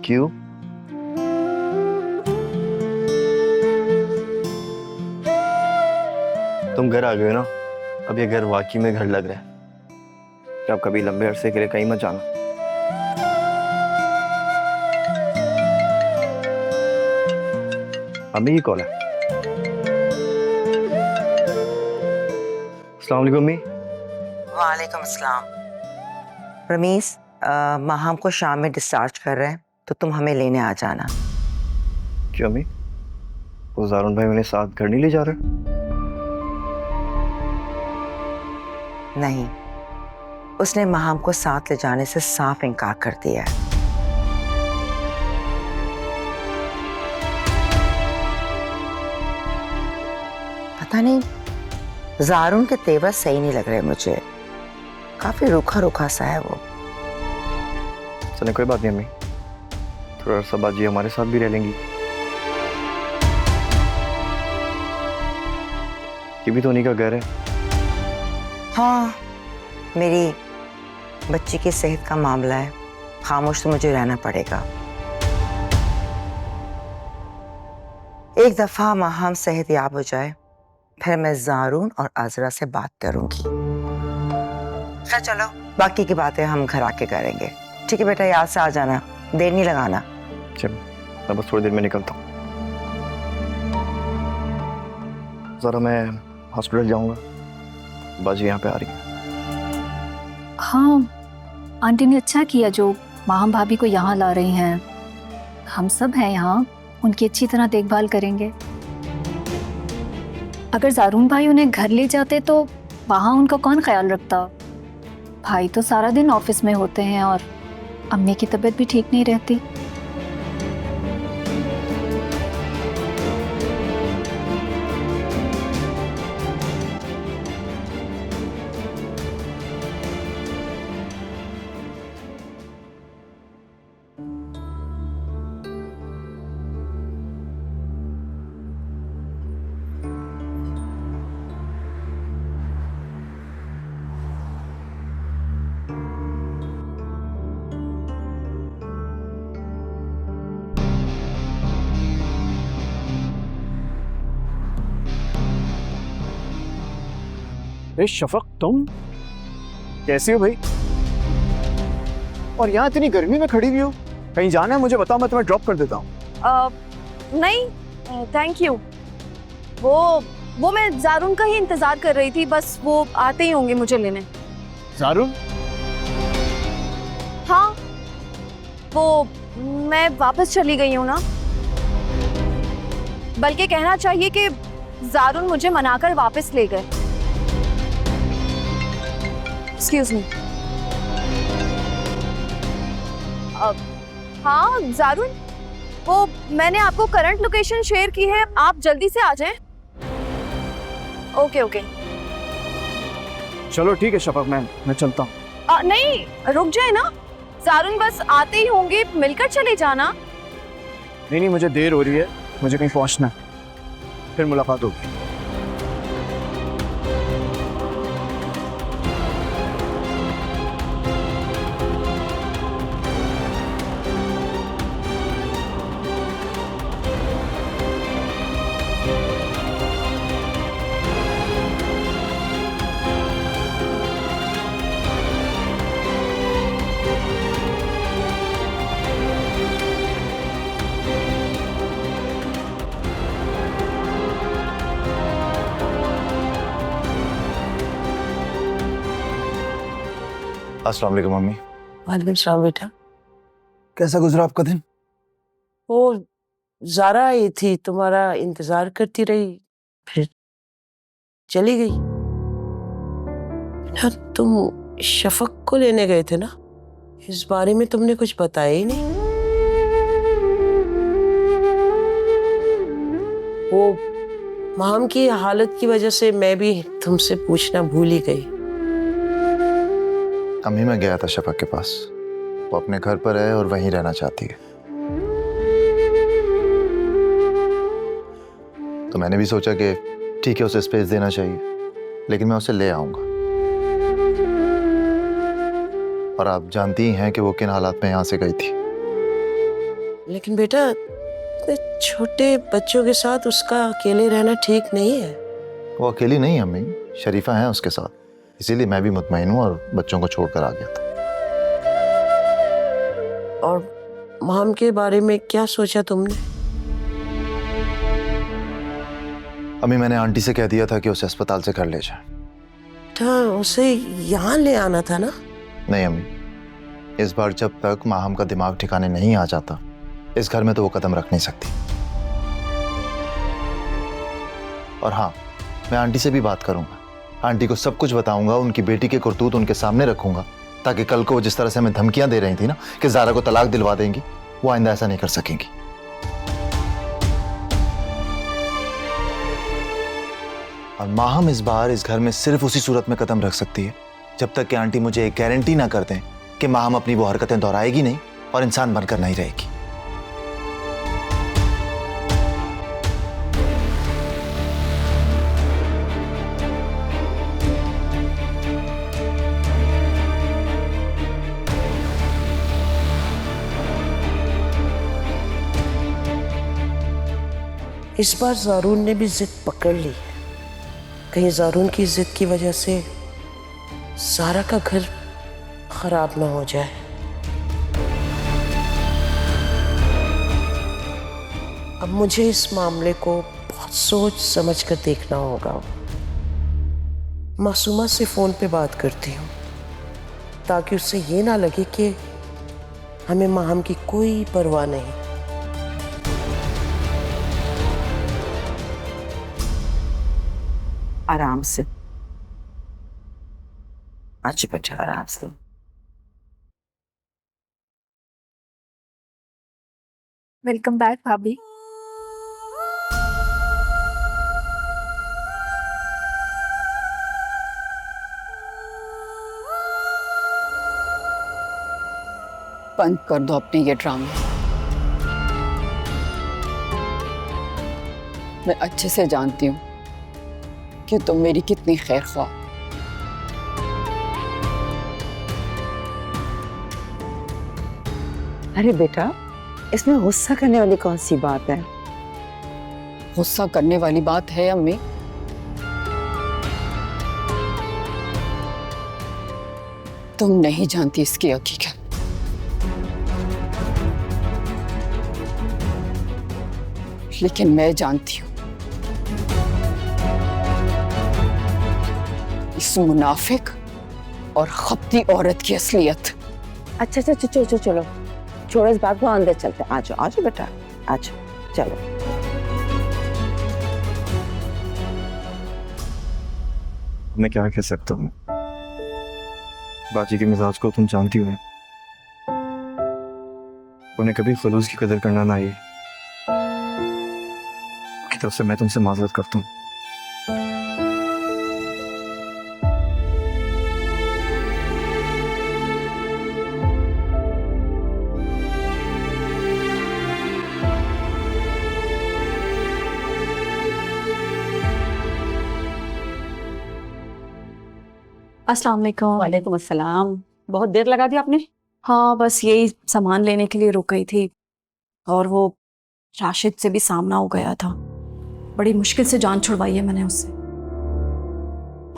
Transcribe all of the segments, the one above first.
क्यों? तुम घर आ गए हो ना, अब ये घर वाकई में घर लग रहा है। कि अब कभी लंबे अरसे के लिए कहीं मत जाना। अम्मी की कॉल है। अस्सलाम वालेकुम अम्मी। वालेकुम अस्सलाम। रमीस, माँ हमको शाम में डिस्चार्ज कर रहे हैं, तो तुम हमें लेने आ जाना। क्यों अम्मी? वो ज़ारुन भाई उन्हें साथ घर नहीं ले जा रहे? नहीं, उसने माँ हमको साथ ले जाने से साफ इनकार कर दिया है। पता नहीं, ज़ारुन के तेवर सही नहीं लग रहे मुझे। काफी रूखा रूखा सा है वो। चले कोई बात नहीं अम्मी, थोड़ा सा बाजी हमारे साथ भी रह लेंगी। ये भी तो उन्हीं का घर है। हाँ, मेरी बच्ची की सेहत का मामला है, खामोश तो मुझे रहना पड़ेगा। एक दफा माहम सेहत याब हो जाए, फिर मैं ज़ारुन और अज़रा से बात करूंगी। खैर चलो, बाकी की बातें हम घर आके करेंगे। ठीक है बेटा, याद से आ जाना, देर नहीं लगाना। चलो, मैं बस थोड़ी देर में निकलता हूँ। ज़रा मैं हॉस्पिटल जाऊंगा, बाजी यहाँ पे आ रही है। हाँ, आंटी ने अच्छा किया जो माहम भाभी को यहाँ ला रही हैं। हम सब हैं यहाँ, उनकी अच्छी तरह देखभाल करेंगे। अगर ज़ारुन भाई उन्हें घर ले जाते तो वहाँ उनका कौन ख्याल रखता? भाई तो सारा दिन ऑफिस में होते हैं और अम्मी की तबीयत भी ठीक नहीं रहती। अरे शफक, तुम कैसी हो भाई? और यहाँ इतनी गर्मी में खड़ी हुई हो, कहीं जाना है? मुझे बताओ, मैं तुम्हें ड्रॉप कर देता हूँ। नहीं थैंक यू। वो मैं ज़ारुन का ही इंतजार कर रही थी, बस वो आते ही होंगे मुझे लेने। ज़ारुन? हाँ, वो मैं वापस चली गई हूँ ना, बल्कि कहना चाहिए कि ज़ारुन मुझे मनाकर वापस ले गए। Excuse me. हाँ ज़ारुन, वो मैंने आपको करंट लोकेशन शेयर की है, आप जल्दी से आ जाएं। Okay okay. चलो ठीक है शफक, मैं चलता हूँ। नहीं रुक जाए ना, ज़ारुन बस आते ही होंगे, मिलकर चले जाना। नहीं, मुझे देर हो रही है, मुझे कहीं पहुँचना है, फिर मुलाकात होगी। अस्सलाम वालेकुम मम्मी। वालेकुम सलाम बेटा। कैसा गुजरा आपका दिन? वो ज़ारा आई थी, तुम्हारा इंतजार करती रही, फिर चली गई ना। तुम शफक को लेने गए थे ना, इस बारे में तुमने कुछ बताया ही नहीं। वो माम की हालत की वजह से मैं भी तुमसे पूछना भूल ही गई। अम्मी, मैं गया था शफक के पास, वो अपने घर पर है और वहीं रहना चाहती है। तो मैंने भी सोचा कि ठीक है, उसे स्पेस देना चाहिए, लेकिन मैं उसे ले आऊंगा। और आप जानती ही हैं कि वो किन हालात में यहाँ से गई थी। लेकिन बेटा इतने छोटे बच्चों के साथ उसका अकेले रहना ठीक नहीं है। वो अकेली नहीं है अम्मी, शरीफा है उसके साथ, इसीलिए मैं भी मुतमईन हूँ और बच्चों को छोड़कर आ गया था। और माम के बारे में क्या सोचा तुमने? अम्मी मैंने आंटी से कह दिया था कि उसे अस्पताल से घर ले जाए। तो उसे यहाँ ले आना था ना? नहीं अम्मी, इस बार जब तक माहम का दिमाग ठिकाने नहीं आ जाता इस घर में तो वो कदम रख नहीं सकती। और हाँ, मैं आंटी से भी बात करूंगा, आंटी को सब कुछ बताऊंगा, उनकी बेटी के करतूत उनके सामने रखूंगा, ताकि कल को जिस तरह से हमें धमकियां दे रही थी ना कि ज़ारा को तलाक दिलवा देंगी, वो आइंदा ऐसा नहीं कर सकेंगी। और माहम इस बार इस घर में सिर्फ उसी सूरत में कदम रख सकती है जब तक कि आंटी मुझे एक गारंटी ना कर दें कि माहम अपनी वो हरकतें दोहराएगी नहीं और इंसान बनकर नहीं रहेगी। इस बार ज़ारून ने भी जिद पकड़ ली है। कहीं ज़ारून की जिद की वजह से ज़ारा का घर खराब ना हो जाए। अब मुझे इस मामले को बहुत सोच समझ कर देखना होगा। मासूमा से फोन पे बात करती हूँ ताकि उससे ये ना लगे कि हमें माहम की कोई परवाह नहीं। आराम से, अच्छी बच्चा, आराम से। वेलकम बैक भाभी। बंद कर दो अपने ये ड्रामे। मैं अच्छे से जानती हूँ कि तुम मेरी कितनी खैर ख्वाह। अरे बेटा, इसमें गुस्सा करने वाली कौन सी बात है? गुस्सा करने वाली बात है अम्मी। तुम नहीं जानती इसकी हकीकत। लेकिन मैं जानती हूं इस मुनाफिक और खपती औरत की असलियत। अच्छा चलो चलो, छोड़ो इस बात को, अंदर चलते। आ जाओ बेटा, आ जाओ, चलो। मैं क्या कह सकता हूँ, बाजी के मिजाज को तुम जानती हो। उन्हें कभी खलूस की कदर करना ना आई की तरफ से मैं तुमसे माजरत करता हूँ। अस्सलाम वालेकुम। वालेकुम अस्सलाम। बहुत देर लगा दी आपने? हाँ, बस यही सामान लेने के लिए रुक गई थी और वो राशिद से भी सामना हो गया था। बड़ी मुश्किल से जान छुड़वाई है मैंने उससे।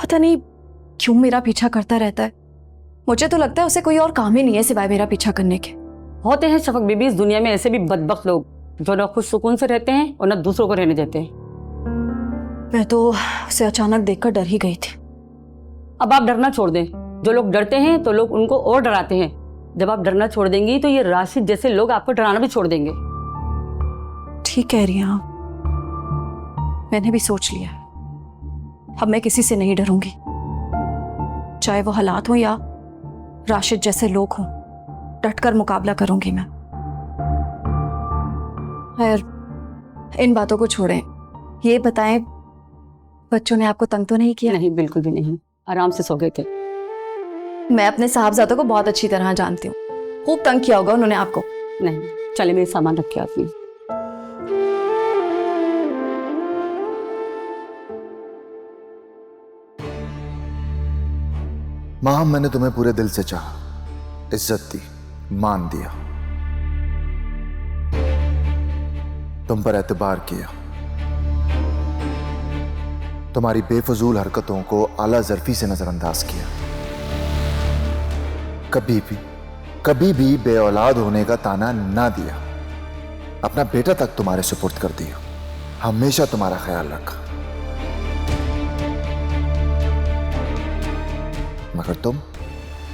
पता नहीं क्यों मेरा पीछा करता रहता है। मुझे तो लगता है उसे कोई और काम ही नहीं है सिवाय मेरा पीछा करने के। होते हैं शफक बीबी, इस दुनिया में ऐसे भी बदबख्त लोग जो ना खुद सुकून से रहते हैं और ना दूसरों को रहने देते हैं। मैं तो उसे अचानक देखकर डर ही गई थी। अब आप डरना छोड़ दें। जो लोग डरते हैं तो लोग उनको और डराते हैं। जब आप डरना छोड़ देंगी तो ये राशिद जैसे लोग आपको डराना भी छोड़ देंगे। ठीक कह रही हैं आप, मैंने भी सोच लिया। अब मैं किसी से नहीं डरूंगी, चाहे वो हालात हो या राशिद जैसे लोग हों। डटकर मुकाबला करूंगी मैं। खैर, इन बातों को छोड़ें। ये बताएं, बच्चों ने आपको तंग तो नहीं किया? नहीं, बिल्कुल भी नहीं, आराम से सो गए थे। मैं अपने साहबजादों को बहुत अच्छी तरह जानती हूँ। खूब तंग किया होगा उन्होंने आपको। नहीं, चले मैं सामान रख के आती हूँ। माँ, मैंने तुम्हें पूरे दिल से चाहा, इज्जत दी, मान दिया, तुम पर एतबार किया, तुम्हारी बेफजूल हरकतों को आला ज़र्फी से नजरअंदाज किया। कभी भी बे औलाद होने का ताना ना दिया। अपना बेटा तक तुम्हारे सुपुर्द कर दिया। हमेशा तुम्हारा ख्याल रखा। मगर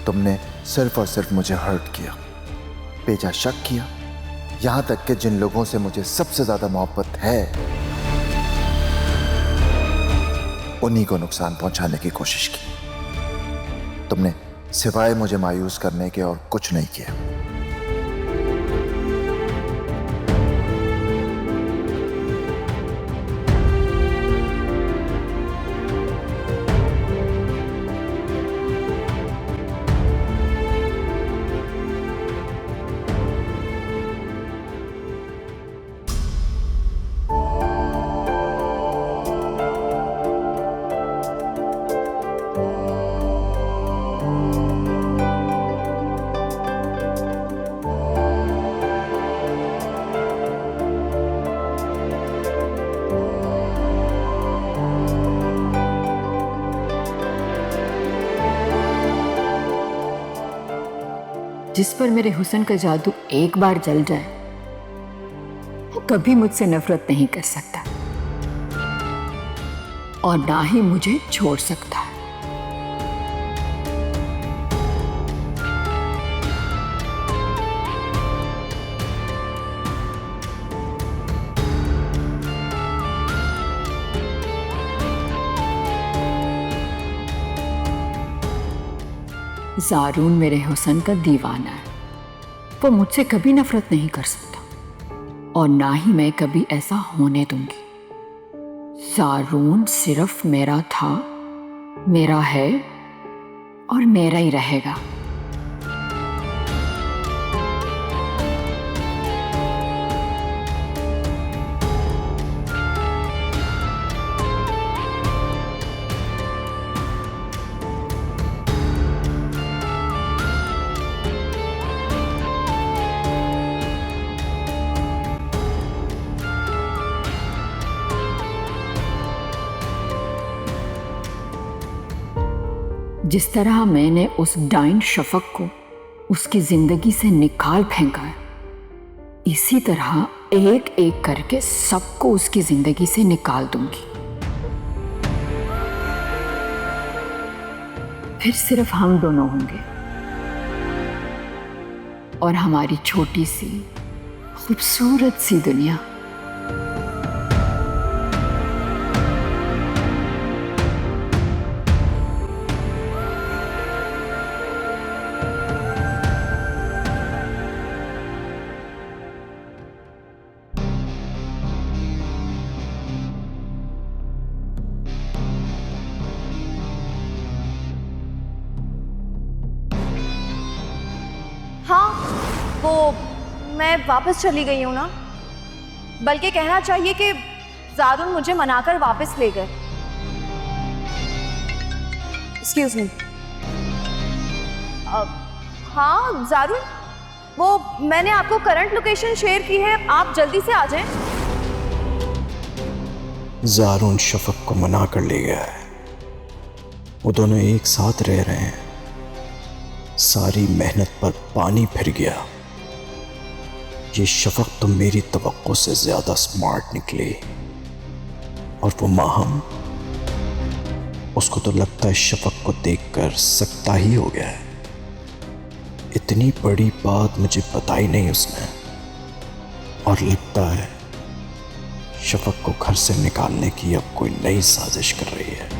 तुमने सिर्फ और सिर्फ मुझे हर्ट किया, बेजा शक किया। यहां तक कि जिन लोगों से मुझे सबसे ज्यादा मोहब्बत है उन्हीं को नुकसान पहुंचाने की कोशिश की। तुमने सिवाय मुझे मायूस करने के और कुछ नहीं किया। जिस पर मेरे हुस्न का जादू एक बार जल जाए वो कभी मुझसे नफरत नहीं कर सकता और ना ही मुझे छोड़ सकता। ज़ारून मेरे हुस्न का दीवाना है। वो मुझसे कभी नफरत नहीं कर सकता और ना ही मैं कभी ऐसा होने दूंगी। ज़ारून सिर्फ मेरा था, मेरा है और मेरा ही रहेगा। जिस तरह मैंने उस डाइन शफक को उसकी जिंदगी से निकाल फेंका है, इसी तरह एक एक करके सबको उसकी जिंदगी से निकाल दूंगी। फिर सिर्फ हम दोनों होंगे और हमारी छोटी सी खूबसूरत सी दुनिया। हाँ, वो मैं वापस चली गई हूँ ना, बल्कि कहना चाहिए कि ज़ारून मुझे मनाकर वापस ले गए। Excuse me. हाँ ज़ारून, वो मैंने आपको करंट लोकेशन शेयर की है, आप जल्दी से आ जाएं। ज़ारून शफक को मना कर ले गया है। वो दोनों एक साथ रह रहे हैं। सारी मेहनत पर पानी फिर गया। ये शफक तो मेरी तवक्को से ज्यादा स्मार्ट निकली और वो माहम, उसको तो लगता है शफक को देखकर सकता ही हो गया है। इतनी बड़ी बात मुझे बताई नहीं उसने और लगता है शफक को घर से निकालने की अब कोई नई साजिश कर रही है।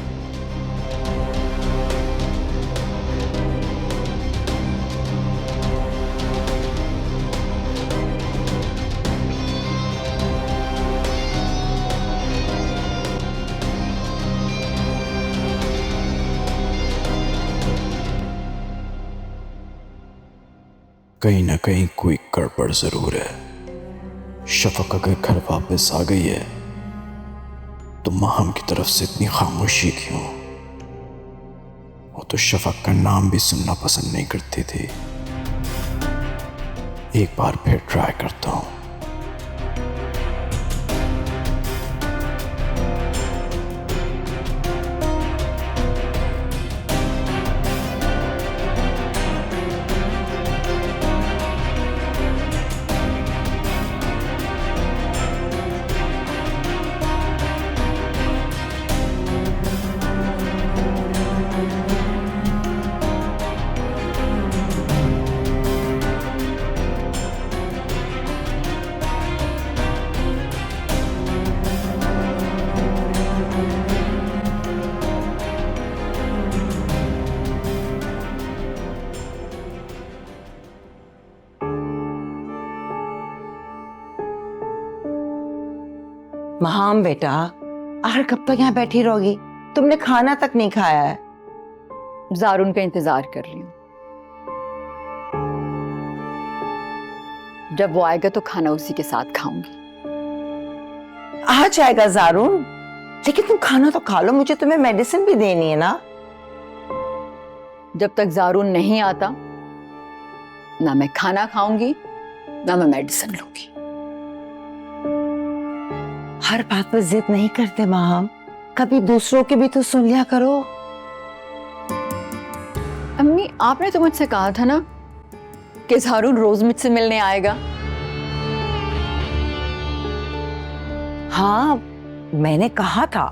कहीं ना कहीं कोई गड़बड़ जरूर है। शफक अगर घर वापस आ गई है तो माहम की तरफ से इतनी खामोशी क्यों? वो तो शफक का नाम भी सुनना पसंद नहीं करती थी। एक बार फिर ट्राई करता हूं। महाम बेटा, आखिर कब तक यहाँ बैठी रहोगी? तुमने खाना तक नहीं खाया है। जारून का इंतजार कर रही हूँ। जब वो आएगा तो खाना उसी के साथ खाऊंगी। आ जाएगा जारून, लेकिन तुम खाना तो खा लो, मुझे तुम्हें मेडिसिन भी देनी है ना। जब तक जारून नहीं आता ना मैं खाना खाऊंगी ना मैं मेडिसिन लूंगी। हर बात पर जिद नहीं करते महाम, कभी दूसरों की भी तो सुन लिया करो। अम्मी, आपने तो मुझसे कहा था ना कि जारून रोज मुझसे मिलने आएगा। हाँ, मैंने कहा था,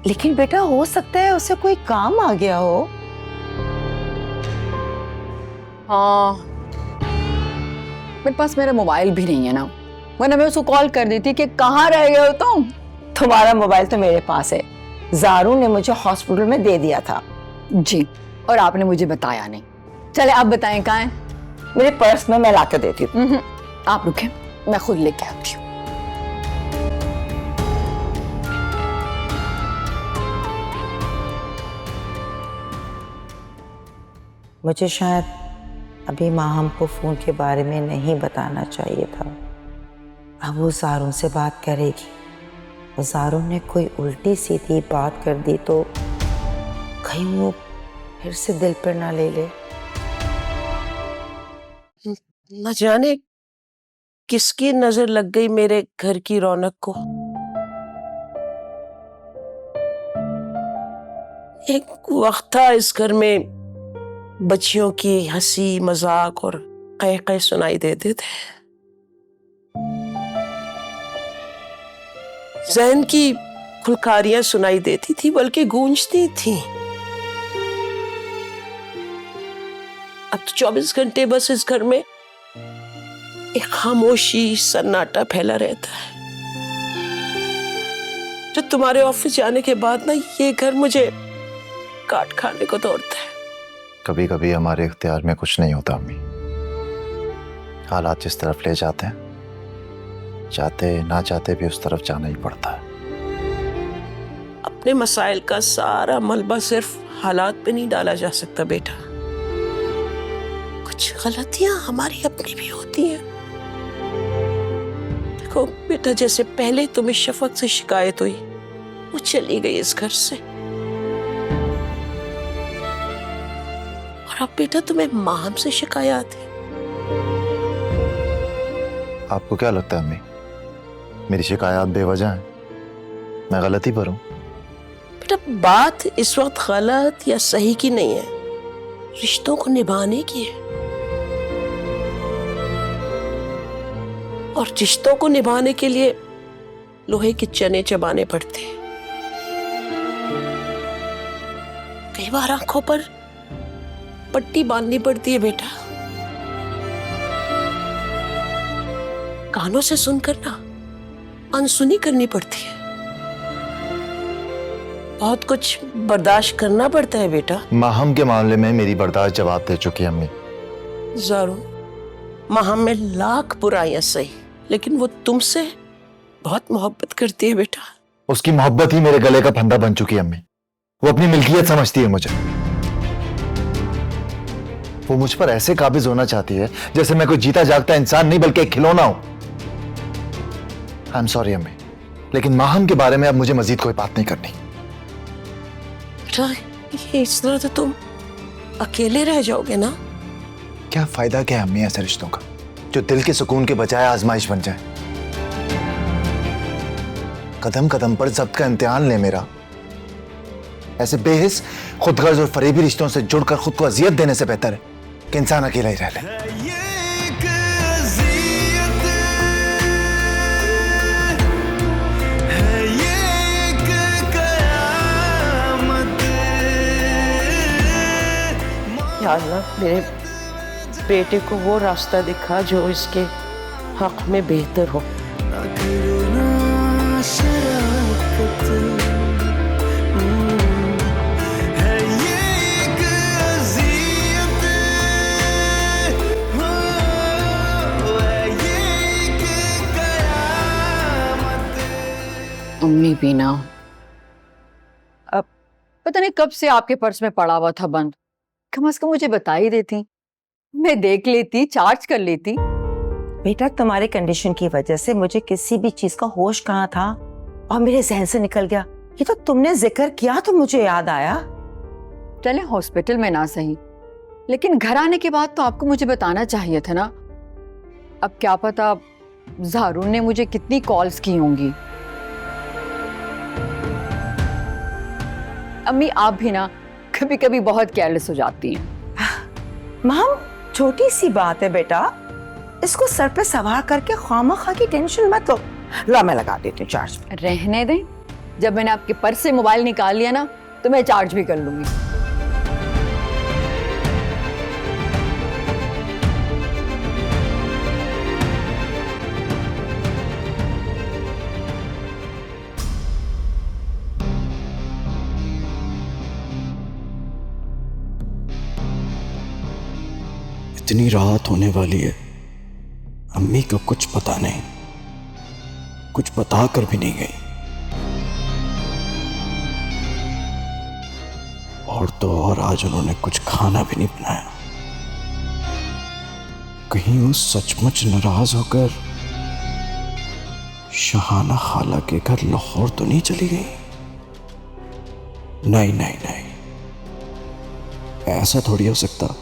लेकिन बेटा हो सकता है उसे कोई काम आ गया हो। हाँ, मेरे पास मेरा मोबाइल भी नहीं है ना, वरना मैं उसको कॉल कर देती कि कहाँ रह गए हो तुम। तुम्हारा मोबाइल तो मेरे पास है, जारून ने मुझे हॉस्पिटल में दे दिया था। जी, और आपने मुझे बताया नहीं। चले आप बताएं कहाँ है? मेरे पर्स में, मैं लाकर देती हूँ। आप रुके, मैं खुद लेके आती हूँ। मुझे शायद अभी माहम को फोन के बारे में नहीं बताना चाहिए था। अब वो जारून से बात करेगी, और जारून ने कोई उल्टी सीधी बात कर दी तो कहीं वो फिर से दिल पर ना ले ले। न जाने किसकी नजर लग गई मेरे घर की रौनक को। एक वक्त था इस घर में बच्चियों की हंसी मजाक और कह कह सुनाई देते थे। ज़हन की खुलकारियां सुनाई देती थी, बल्कि गूंजती थी। अब तो 24 घंटे बस इस घर में एक खामोशी सन्नाटा फैला रहता है। जो तुम्हारे ऑफिस जाने के बाद ना, ये घर मुझे काट खाने को दौड़ता है। कभी कभी हमारे इख्तियार में कुछ नहीं होता अम्मी, हालात जिस तरफ ले जाते हैं, चाहते ना चाहते भी उस तरफ जाना ही पड़ता है। अपने मसाइल का सारा मलबा सिर्फ हालात पे नहीं डाला जा सकता बेटा। कुछ गलतियां हमारी अपनी भी होती हैं। देखो बेटा, जैसे पहले तुम्हें शफक से शिकायत हुई, वो चली गई इस घर से, और अब बेटा तुम्हें माहम से शिकायत है। आपको क्या लगता है अम्मी, मेरी शिकायत बेवजह है? मैं गलती पर हूं? बेटा बात इस वक्त गलत या सही की नहीं है, रिश्तों को निभाने की है। और रिश्तों को निभाने के लिए लोहे के चने चबाने पड़ते हैं। कई बार आंखों पर पट्टी बांधनी पड़ती है बेटा, कानों से सुनकर ना अनसुनी करनी पड़ती है। बहुत कुछ बर्दाश्त करना पड़ता है बेटा। माहम के मामले में मेरी बर्दाश्त जवाब दे चुकी है अम्मी। जरूर, माहम में लाख बुराइयां सही, लेकिन वो तुमसे बहुत मोहब्बत करती है बेटा। उसकी मोहब्बत ही मेरे गले का फंदा बन चुकी है अम्मी। वो अपनी मिल्कियत समझती है मुझे। वो मुझ पर ऐसे काबिज होना चाहती है जैसे मैं कोई जीता जागता इंसान नहीं बल्कि एक खिलौना हूं। आई एम सॉरी अम्मी, लेकिन माहम के बारे में अब मुझे मजीद कोई बात नहीं करनी। बेटा ये इस तरह तो तुम अकेले रह जाओगे ना। क्या फायदा क्या है अम्मी ऐसे रिश्तों का जो दिल के सुकून के बजाय आजमाइश बन जाए? कदम कदम पर जब्त का इम्तिहान ले मेरा। ऐसे बेहिस, खुदगर्ज और फरेबी रिश्तों से जुड़कर खुद को अजियत देने से बेहतर है कि इंसान अकेला ही रह ले। या अल्लाह, मेरे बेटे को वो रास्ता दिखा जो इसके हक में बेहतर हो। वीना, अब पता नहीं कब से आपके पर्स में पड़ा हुआ था बंद। कम से कम मुझे बता ही देती, मैं देख लेती, चार्ज कर लेती। बेटा तुम्हारी कंडीशन की वजह से मुझे किसी भी चीज का होश कहाँ था और मेरे जहन से निकल गया। ये तो तुमने जिक्र किया तो मुझे याद आया। चले हॉस्पिटल में ना सही, लेकिन घर आने के बाद तो आपको मुझे बताना चाहिए था ना। अब क्या पता ज़ारून ने मुझे कितनी कॉल्स की होंगी। अम्मी आप भी ना कभी कभी बहुत केयरलेस हो जाती हैं। माम छोटी सी बात है बेटा, इसको सर पे सवार करके खामखा की टेंशन मत लो। ला मैं लगा देती हूँ चार्ज पे। रहने दें, जब मैंने आपके पर्स से मोबाइल निकाल लिया ना तो मैं चार्ज भी कर लूंगी। इतनी रात होने वाली है, अम्मी को कुछ पता नहीं, कुछ बता कर भी नहीं गई। और तो और आज उन्होंने कुछ खाना भी नहीं बनाया। कहीं वो सचमुच नाराज होकर शहाना खाला के घर लाहौर तो नहीं चली गई? नहीं नहीं नहीं, ऐसा थोड़ी हो सकता।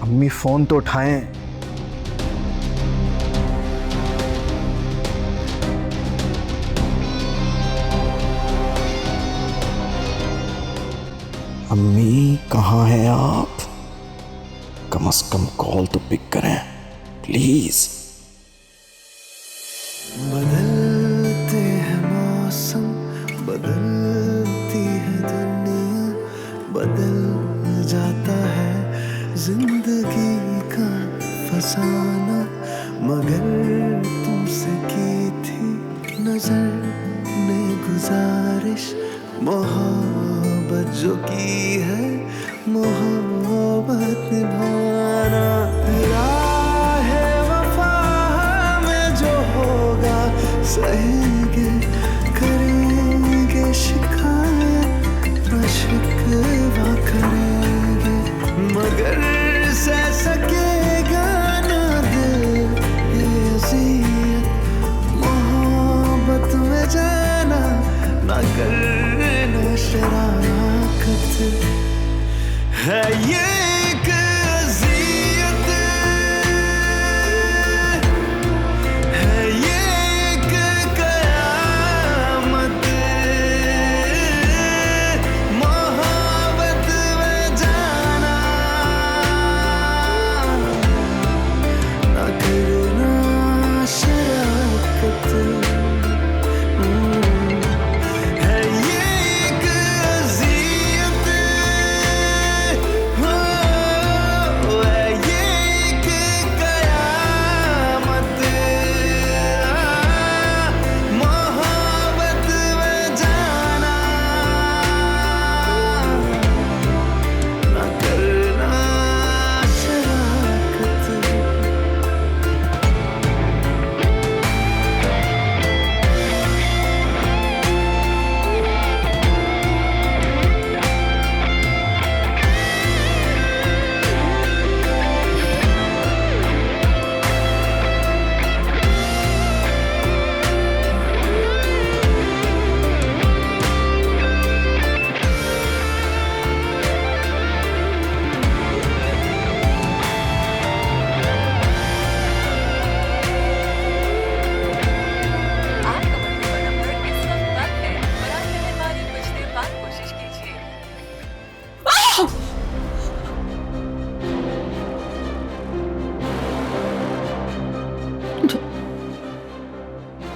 अम्मी फोन तो उठाएं। अम्मी कहाँ हैं आप? कम से कम कॉल तो पिक करें प्लीज। बदलते हैं मौसम, बदलती है दुनिया, बदल जाता है जिंदगी का फसाना, मगर तुमसे की थी नजर ने गुजारिश, मोहब्बत जो की है मोहब्बत निभाना। राहे वफा में जो होगा सहेंगे, करेंगे शिकायत न शिकवा करेंगे, मगर सह सकेगा ना दिल ये अज़ियत, मोहब्बत में जाना ना करना शराकत है ये एक अज़ियत, है ये एक क़यामत, मोहब्बत में जाना ना करना शराकत, है ये एक अज़ियत, हो है ये एक क़यामत, मोहब्बत में जाना ना करना शराकत।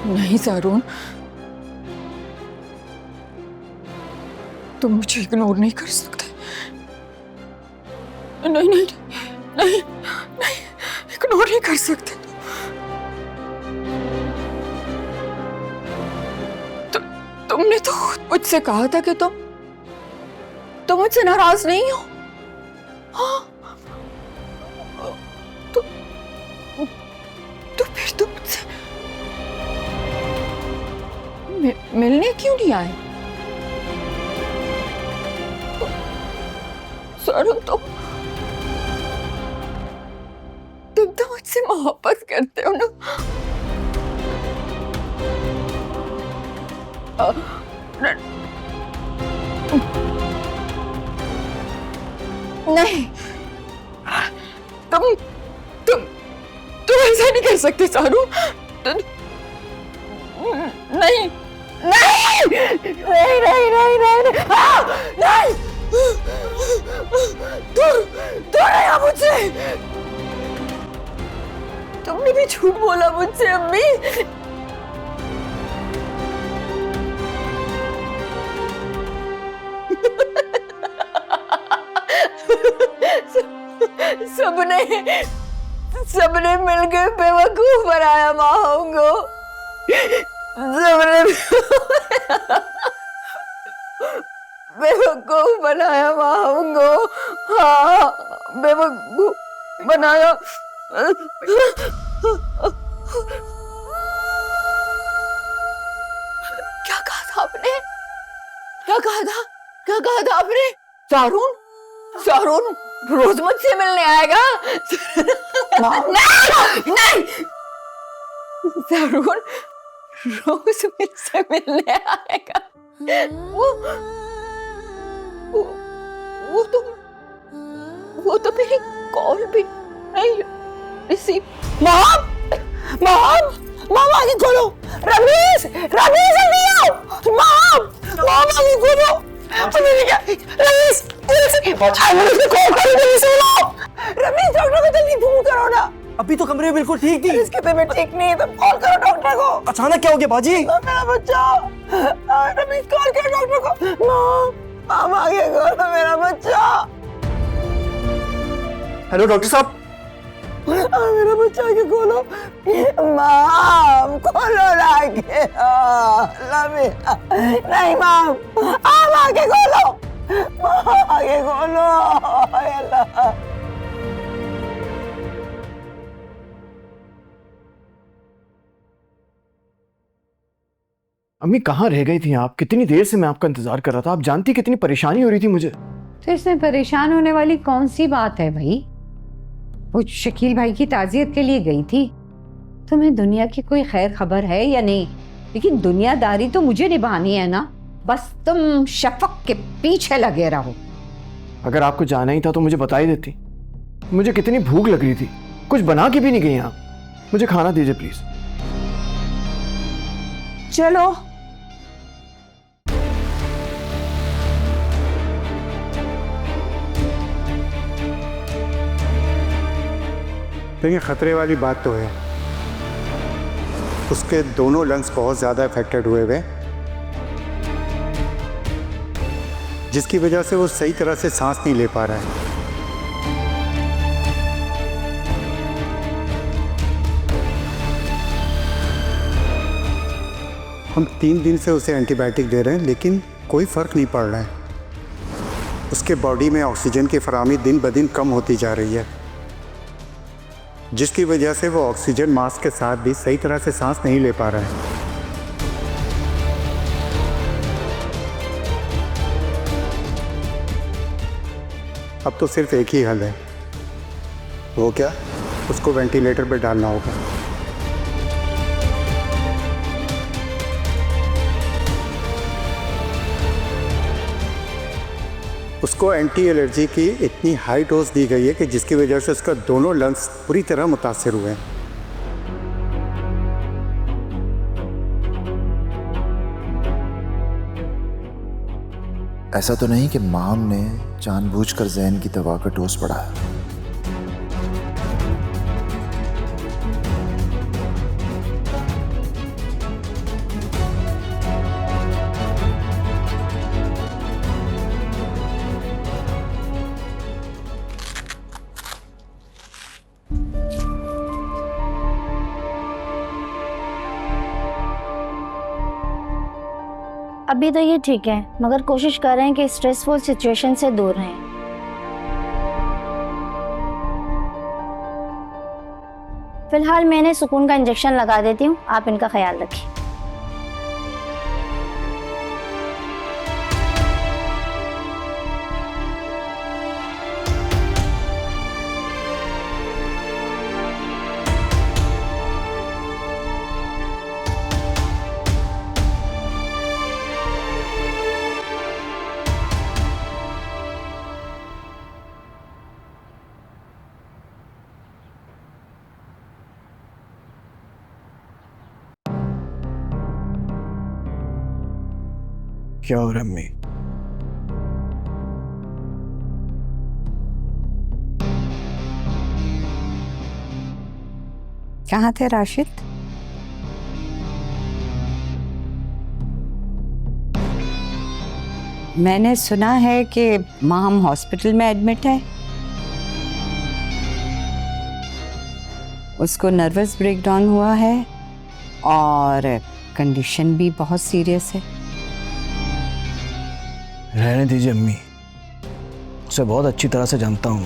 नहीं ज़ारून, तुम मुझे इग्नोर नहीं कर सकते। नहीं नहीं नहीं नहीं, इग्नोर नहीं कर सकते। तुमने तो खुद मुझसे कहा था कि तुम तुम मुझसे नाराज नहीं हो? हाँ? तो फिर तुम मुझसे मिलने क्यों नहीं आए? सारून, तुम तो मुझसे मोहब्बत करते हो ना? नहीं, तुम ऐसा नहीं कर सकते सारू। नहीं नहीं नहीं नहीं नहीं नहीं नहीं, दूर रहा मुझसे। तुमने भी झूठ बोला मुझसे अम्मी। सबने मिलकर बेवकूफ बनाया माहौं को। सबने बेवकूफ बनाया माहौं को। हाँ, बेवकूफ बनाया। क्या कहा था आपने? क्या कहा था? क्या कहा था आपने? सारून, सारून रोज मुझसे मिलने आएगा? नहीं नहीं, सारून रोज मुझसे मिलने आएगा। वो तो मेरी कॉल भी नहीं रिसीव। मॉम आगे खोलो। रमेश जल्दी आओ। मॉम आगे खोलो। रमेश डॉक्टर को जल्दी फोन करो ना। अभी तो कमरे बिल्कुल ठीक थी। इसके पेमेंट ठीक नहीं है, तो कॉल करो डॉक्टर को। अचानक क्या हो गया बाजी? मेरा बच्चा। रमेश कॉल करो डॉक्टर को। मॉम आगे खोलो मेरा बच्चा। हेलो डॉक्टर साहब। मेरा बच्चा आगे खोलो। माम खोलो ना आगे। नहीं माम, आप आगे खोलो। आगे खोलो। अम्मी कहाँ रह गई थी आप? कितनी देर से मैं आपका इंतजार कर रहा था। आप जानती कितनी परेशानी हो रही थी मुझे। तो इसमें परेशान होने वाली कौन सी बात है भाई? वो शकील भाई की ताज़ियत के लिए गई थी। तुम्हें दुनिया की कोई खैर खबर है या नहीं? लेकिन दुनियादारी तो मुझे निभानी है ना। बस तुम शफक के पीछे लगे रहो। अगर आपको जाना ही था तो मुझे बता ही देती। मुझे कितनी भूख लग रही थी, कुछ बना के भी नहीं गई आप। मुझे खाना दीजिए प्लीज। चलो देखिए, खतरे वाली बात तो है। उसके दोनों लंग्स बहुत ज़्यादा अफेक्टेड हुए हुए, जिसकी वजह से वो सही तरह से सांस नहीं ले पा रहा है। हम 3 दिन से उसे एंटीबायोटिक दे रहे हैं, लेकिन कोई फ़र्क नहीं पड़ रहा है। उसके बॉडी में ऑक्सीजन की फराहमी दिन ब दिन कम होती जा रही है, जिसकी वजह से वो ऑक्सीजन मास्क के साथ भी सही तरह से सांस नहीं ले पा रहा है। अब तो सिर्फ एक ही हल है। वो क्या? उसको वेंटिलेटर पे डालना होगा। उसको एंटी एलर्जी की इतनी हाई डोज दी गई है कि जिसकी वजह से उसका दोनों लंग्स पूरी तरह मुतासिर हुए हैं। ऐसा तो नहीं कि माम ने जानबूझकर जैन की दवा का डोज बढ़ाया? अभी तो ये ठीक है, मगर कोशिश कर रहे हैं कि स्ट्रेसफुल सिचुएशन से दूर रहें। फिलहाल मैंने सुकून का इंजेक्शन लगा देती हूँ, आप इनका ख्याल रखिए। क्या हो रहा है अम्मी? कहाँ थे राशिद? मैंने सुना है कि माहम हॉस्पिटल में एडमिट है। उसको नर्वस ब्रेकडाउन हुआ है और कंडीशन भी बहुत सीरियस है। रहने दीजिए अम्मी, उसे बहुत अच्छी तरह से जानता हूँ।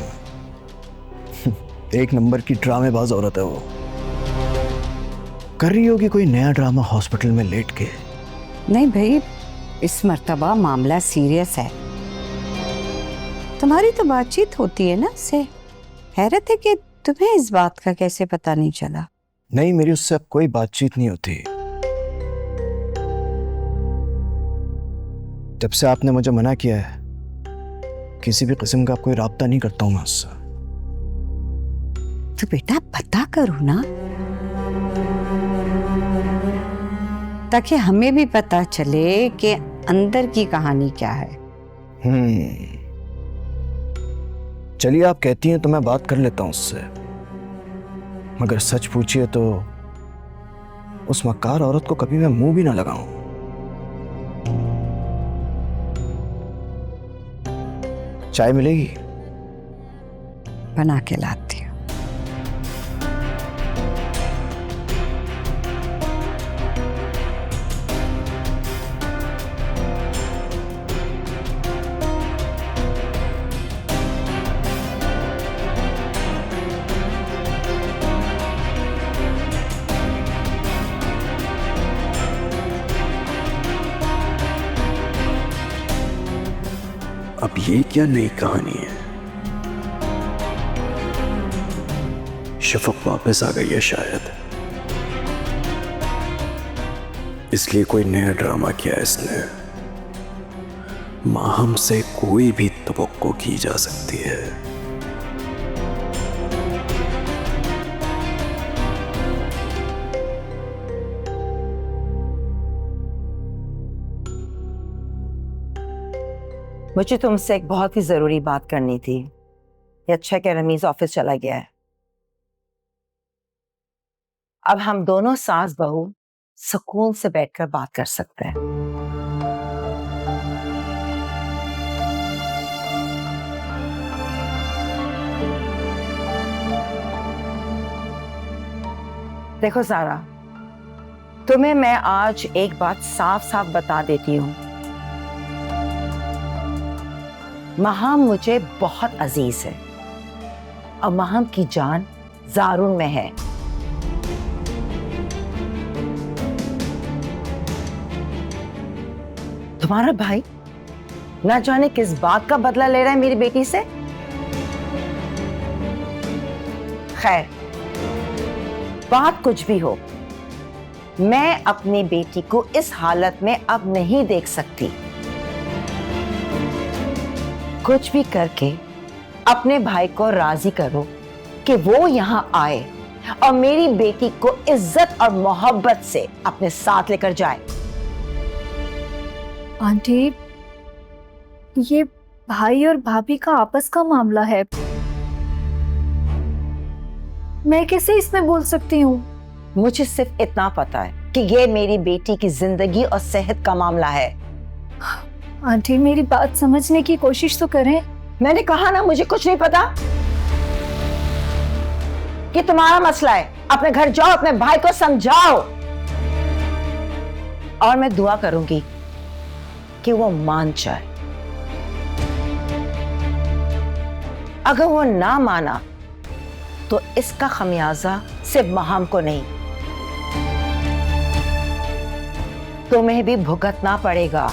एक नंबर की ड्रामेबाज औरत है वो। कर रही होगी कोई नया ड्रामा हॉस्पिटल में लेट के। नहीं भाई, इस मर्तबा मामला सीरियस है। तुम्हारी तो बातचीत होती है ना उससे। हैरत है कि तुम्हें इस बात का कैसे पता नहीं चला। नहीं, मेरी उससे अब कोई बातचीत नहीं होती। जब से आपने मुझे मना किया है, किसी भी किस्म का कोई राब्ता नहीं करता हूं मैं उससे। तो बेटा पता करो ना, ताकि हमें भी पता चले कि अंदर की कहानी क्या है। चलिए, आप कहती हैं तो मैं बात कर लेता हूं उससे। मगर सच पूछिए तो उस मक्कार औरत को कभी मैं मुंह भी ना लगाऊं। चाय मिलेगी? बना के लाती हूँ। अब ये क्या नई कहानी है? शफक वापस आ गई है शायद, इसलिए कोई नया ड्रामा किया है इसने। माहम से कोई भी तवक्को की जा सकती है। मुझे तुमसे एक बहुत ही जरूरी बात करनी थी। ये अच्छा कि रमीज ऑफिस चला गया है। अब हम दोनों सास बहू सुकून से बैठकर बात कर सकते हैं। देखो ज़ारा, तुम्हें मैं आज एक बात साफ साफ बता देती हूँ। माहम मुझे बहुत अजीज है और माहम की जान ज़ारून में है। तुम्हारा भाई ना जाने किस बात का बदला ले रहा है मेरी बेटी से। खैर, बात कुछ भी हो, मैं अपनी बेटी को इस हालत में अब नहीं देख सकती। कुछ भी करके अपने भाई को राजी करो कि वो यहाँ आए और मेरी बेटी को इज्जत और मोहब्बत से अपने साथ लेकर जाए। आंटी, ये भाई और भाभी का आपस का मामला है, मैं कैसे इसमें बोल सकती हूँ? मुझे सिर्फ इतना पता है कि ये मेरी बेटी की जिंदगी और सेहत का मामला है। आंटी, मेरी बात समझने की कोशिश तो करें। मैंने कहा ना, मुझे कुछ नहीं पता। कि तुम्हारा मसला है, अपने घर जाओ, अपने भाई को समझाओ। और मैं दुआ करूंगी ताकि वो मान जाए। अगर वो ना माना तो इसका खमियाजा सिर्फ महाम को नहीं, तुम्हें भी भुगतना पड़ेगा।